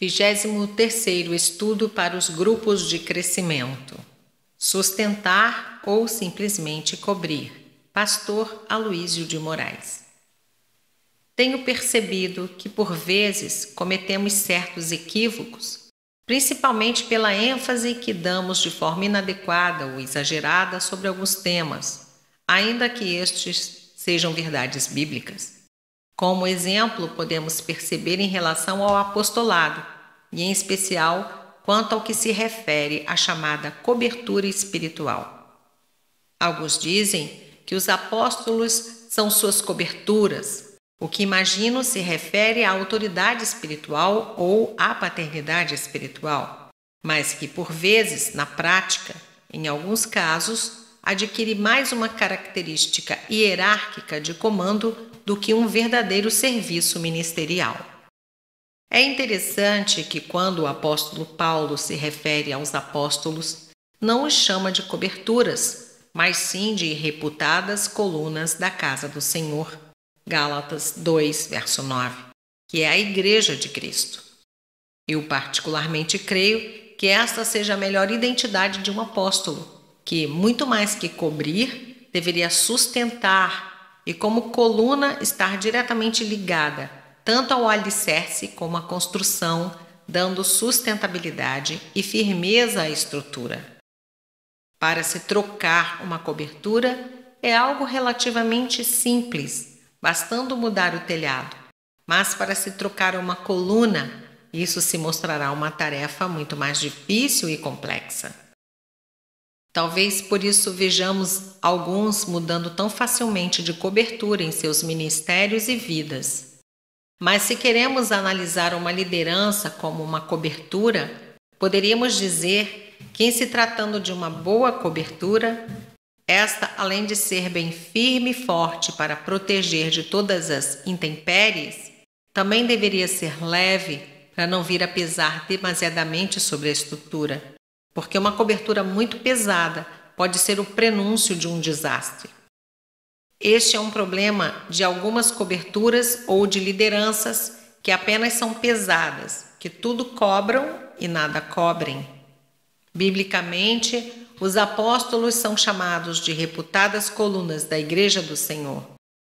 23º estudo para os grupos de crescimento. Sustentar ou simplesmente cobrir. Pastor Aloísio de Moraes. Tenho percebido que por vezes cometemos certos equívocos, principalmente pela ênfase que damos de forma inadequada ou exagerada sobre alguns temas, ainda que estes sejam verdades bíblicas. Como exemplo, podemos perceber em relação ao apostolado, e em especial quanto ao que se refere à chamada cobertura espiritual. Alguns dizem que os apóstolos são suas coberturas, o que imagino se refere à autoridade espiritual ou à paternidade espiritual, mas que por vezes, na prática, em alguns casos, adquire mais uma característica hierárquica de comando do que um verdadeiro serviço ministerial. É interessante que quando o apóstolo Paulo se refere aos apóstolos, não os chama de coberturas, mas sim de reputadas colunas da casa do Senhor. Gálatas 2, verso 9, que é a Igreja de Cristo. Eu particularmente creio que esta seja a melhor identidade de um apóstolo, que, muito mais que cobrir, deveria sustentar e, como coluna, estar diretamente ligada tanto ao alicerce como à construção, dando sustentabilidade e firmeza à estrutura. Para se trocar uma cobertura é algo relativamente simples, bastando mudar o telhado, mas para se trocar uma coluna, isso se mostrará uma tarefa muito mais difícil e complexa. Talvez por isso vejamos alguns mudando tão facilmente de cobertura em seus ministérios e vidas. Mas se queremos analisar uma liderança como uma cobertura, poderíamos dizer que, em se tratando de uma boa cobertura, esta, além de ser bem firme e forte para proteger de todas as intempéries, também deveria ser leve para não vir a pesar demasiadamente sobre a estrutura, porque uma cobertura muito pesada pode ser o prenúncio de um desastre. Este é um problema de algumas coberturas ou de lideranças que apenas são pesadas, que tudo cobram e nada cobrem. Biblicamente, os apóstolos são chamados de reputadas colunas da Igreja do Senhor.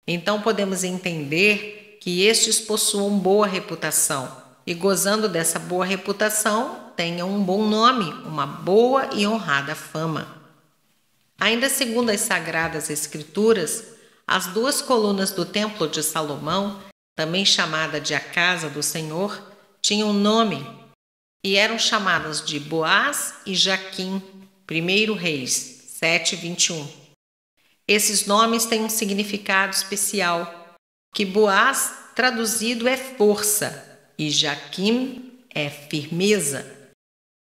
Então podemos entender que estes possuam boa reputação e, gozando dessa boa reputação, tenham um bom nome, uma boa e honrada fama. Ainda segundo as Sagradas Escrituras, as duas colunas do Templo de Salomão, também chamada de a Casa do Senhor, tinham nome e eram chamadas de Boaz e Jaquim, 1 Reis 7:21. Esses nomes têm um significado especial, que Boaz traduzido é força e Jaquim é firmeza.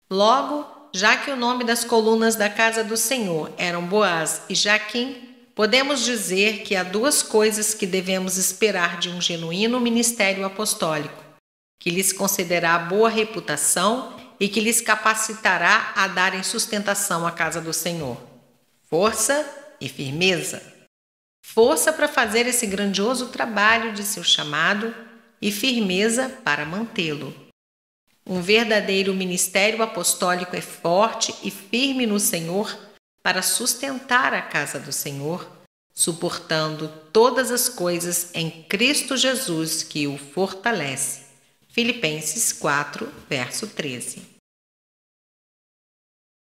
Logo, já que o nome das colunas da casa do Senhor eram Boaz e Jaquim, podemos dizer que há duas coisas que devemos esperar de um genuíno ministério apostólico, que lhes concederá boa reputação e que lhes capacitará a darem sustentação à casa do Senhor: força e firmeza. Força para fazer esse grandioso trabalho de seu chamado e firmeza para mantê-lo. Um verdadeiro ministério apostólico é forte e firme no Senhor para sustentar a casa do Senhor, suportando todas as coisas em Cristo Jesus que o fortalece. Filipenses 4, verso 13.